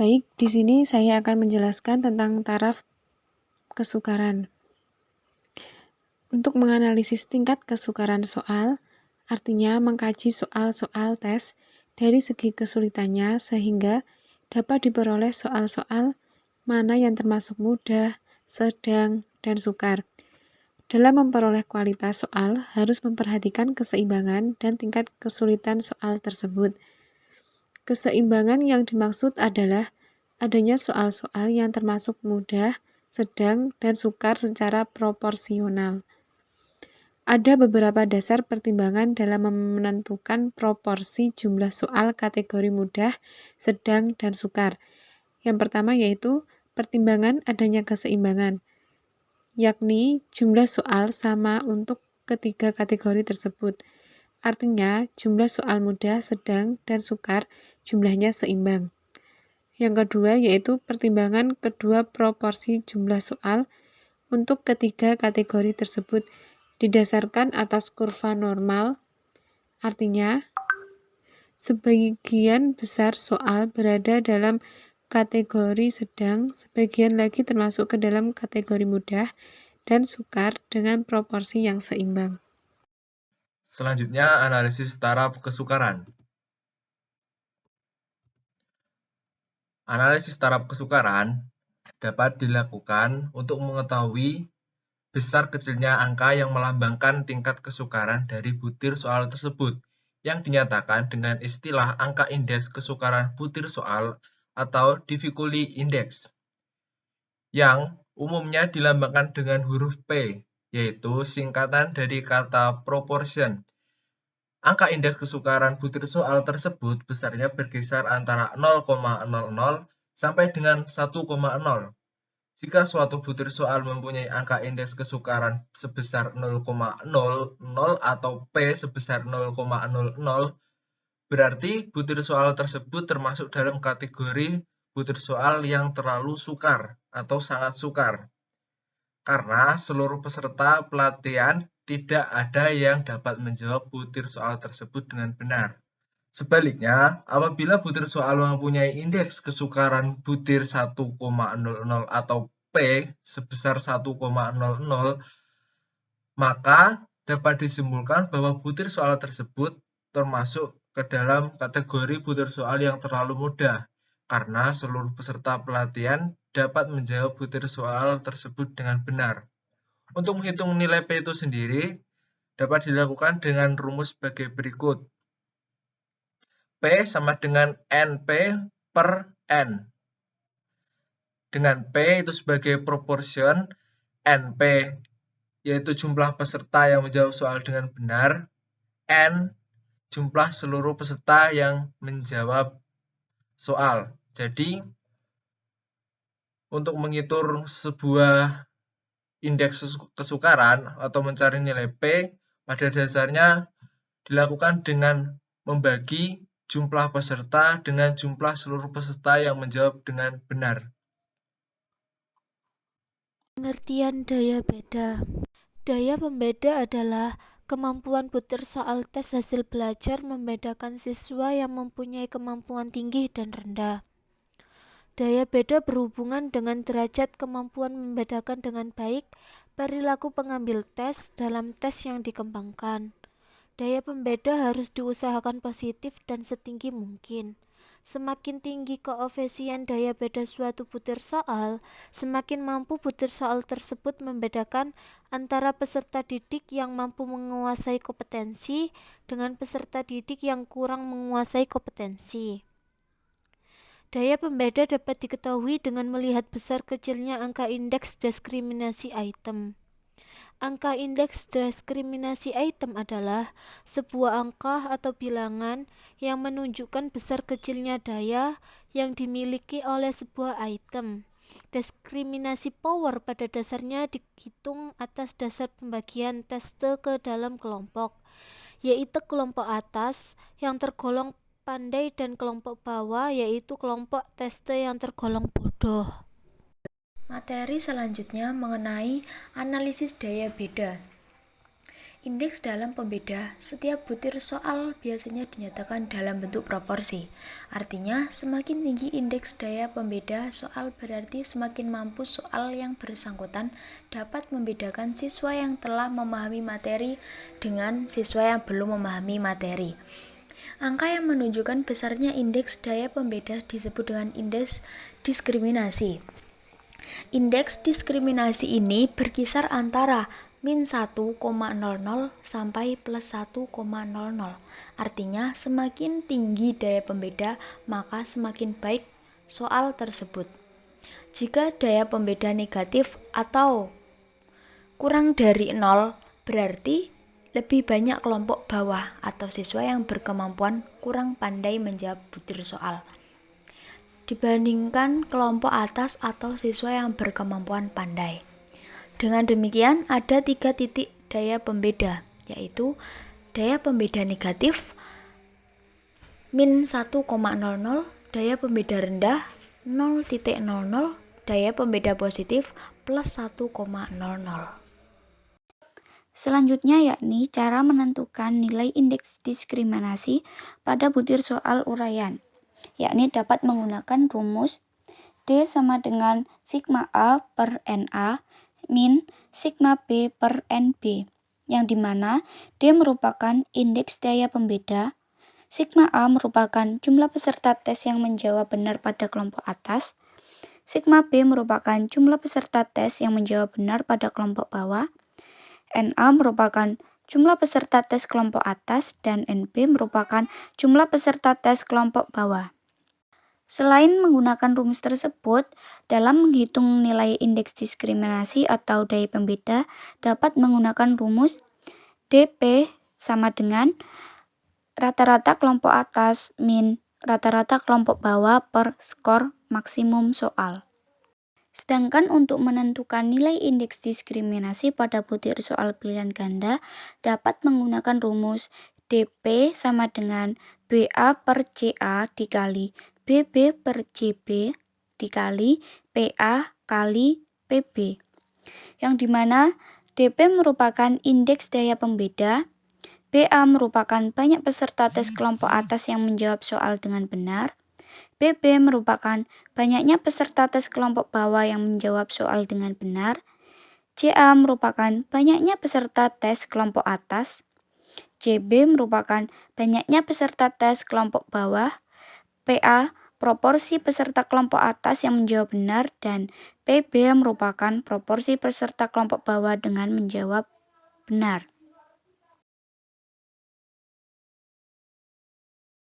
Baik, di sini saya akan menjelaskan tentang taraf kesukaran. Untuk menganalisis tingkat kesukaran soal, artinya mengkaji soal-soal tes dari segi kesulitannya sehingga dapat diperoleh soal-soal mana yang termasuk mudah, sedang, dan sukar. Dalam memperoleh kualitas soal, harus memperhatikan keseimbangan dan tingkat kesulitan soal tersebut. Keseimbangan yang dimaksud adalah adanya soal-soal yang termasuk mudah, sedang, dan sukar secara proporsional. Ada beberapa dasar pertimbangan dalam menentukan proporsi jumlah soal kategori mudah, sedang, dan sukar. Yang pertama yaitu pertimbangan adanya keseimbangan, yakni jumlah soal sama untuk ketiga kategori tersebut. Artinya, jumlah soal mudah, sedang, dan sukar jumlahnya seimbang. Yang kedua yaitu pertimbangan kedua proporsi jumlah soal untuk ketiga kategori tersebut didasarkan atas kurva normal, artinya sebagian besar soal berada dalam kategori sedang, sebagian lagi termasuk ke dalam kategori mudah dan sukar dengan proporsi yang seimbang. Selanjutnya, analisis taraf kesukaran. Analisis taraf kesukaran dapat dilakukan untuk mengetahui besar kecilnya angka yang melambangkan tingkat kesukaran dari butir soal tersebut, yang dinyatakan dengan istilah angka indeks kesukaran butir soal atau difficulty index, yang umumnya dilambangkan dengan huruf P, yaitu singkatan dari kata proportion. Angka indeks kesukaran butir soal tersebut besarnya berkisar antara 0,00 sampai dengan 1,0. Jika suatu butir soal mempunyai angka indeks kesukaran sebesar 0,00 atau P sebesar 0,00, berarti butir soal tersebut termasuk dalam kategori butir soal yang terlalu sukar atau sangat sukar. Karena seluruh peserta pelatihan tidak ada yang dapat menjawab butir soal tersebut dengan benar. Sebaliknya, apabila butir soal mempunyai indeks kesukaran butir 1,00 atau P sebesar 1,00, maka dapat disimpulkan bahwa butir soal tersebut termasuk ke dalam kategori butir soal yang terlalu mudah, karena seluruh peserta pelatihan dapat menjawab butir soal tersebut dengan benar. Untuk menghitung nilai P itu sendiri, dapat dilakukan dengan rumus sebagai berikut. P sama dengan NP per N. Dengan P itu sebagai proportion, NP yaitu jumlah peserta yang menjawab soal dengan benar, N jumlah seluruh peserta yang menjawab soal. Jadi, untuk menghitung sebuah indeks kesukaran atau mencari nilai P, pada dasarnya dilakukan dengan membagi jumlah peserta dengan jumlah seluruh peserta yang menjawab dengan benar. Pengertian daya beda. Daya pembeda adalah kemampuan butir soal tes hasil belajar membedakan siswa yang mempunyai kemampuan tinggi dan rendah. Daya beda berhubungan dengan derajat kemampuan membedakan dengan baik perilaku pengambil tes dalam tes yang dikembangkan. Daya pembeda harus diusahakan positif dan setinggi mungkin. Semakin tinggi koefisien daya beda suatu butir soal, semakin mampu butir soal tersebut membedakan antara peserta didik yang mampu menguasai kompetensi dengan peserta didik yang kurang menguasai kompetensi. Daya pembeda dapat diketahui dengan melihat besar kecilnya angka indeks diskriminasi item. Angka indeks diskriminasi item adalah sebuah angka atau bilangan yang menunjukkan besar kecilnya daya yang dimiliki oleh sebuah item. Diskriminasi power pada dasarnya dihitung atas dasar pembagian teste ke dalam kelompok, yaitu kelompok atas yang tergolong pandai dan kelompok bawah yaitu kelompok teste yang tergolong bodoh. Materi selanjutnya mengenai analisis daya beda. Indeks dalam pembeda. Setiap butir soal biasanya dinyatakan dalam bentuk proporsi. Artinya, semakin tinggi indeks daya pembeda soal berarti semakin mampu soal yang bersangkutan dapat membedakan siswa yang telah memahami materi dengan siswa yang belum memahami materi. Angka yang menunjukkan besarnya indeks daya pembeda disebut dengan indeks diskriminasi. Indeks diskriminasi ini berkisar antara min 1,00 sampai plus 1,00. Artinya, semakin tinggi daya pembeda, maka semakin baik soal tersebut. Jika daya pembeda negatif atau kurang dari 0, berarti lebih banyak kelompok bawah atau siswa yang berkemampuan kurang pandai menjawab butir soal dibandingkan kelompok atas atau siswa yang berkemampuan pandai. Dengan demikian, ada 3 titik daya pembeda, yaitu daya pembeda negatif, min 1,00, daya pembeda rendah, 0,00, daya pembeda positif, plus 1,00. Selanjutnya yakni cara menentukan nilai indeks diskriminasi pada butir soal uraian, yakni dapat menggunakan rumus D sama dengan sigma A per NA min sigma B per NB, yang dimana D merupakan indeks daya pembeda, sigma A merupakan jumlah peserta tes yang menjawab benar pada kelompok atas, sigma B merupakan jumlah peserta tes yang menjawab benar pada kelompok bawah, NA merupakan jumlah peserta tes kelompok atas, dan NB merupakan jumlah peserta tes kelompok bawah. Selain menggunakan rumus tersebut, dalam menghitung nilai indeks diskriminasi atau daya pembeda dapat menggunakan rumus DP sama dengan rata-rata kelompok atas min rata-rata kelompok bawah per skor maksimum soal. Sedangkan untuk menentukan nilai indeks diskriminasi pada butir soal pilihan ganda dapat menggunakan rumus DP sama dengan BA per CA dikali BB per CB dikali PA kali PB, yang dimana DP merupakan indeks daya pembeda, BA merupakan banyak peserta tes kelompok atas yang menjawab soal dengan benar, BB merupakan banyaknya peserta tes kelompok bawah yang menjawab soal dengan benar, CA merupakan banyaknya peserta tes kelompok atas, CB merupakan banyaknya peserta tes kelompok bawah, PA proporsi peserta kelompok atas yang menjawab benar, dan PB merupakan proporsi peserta kelompok bawah dengan menjawab benar.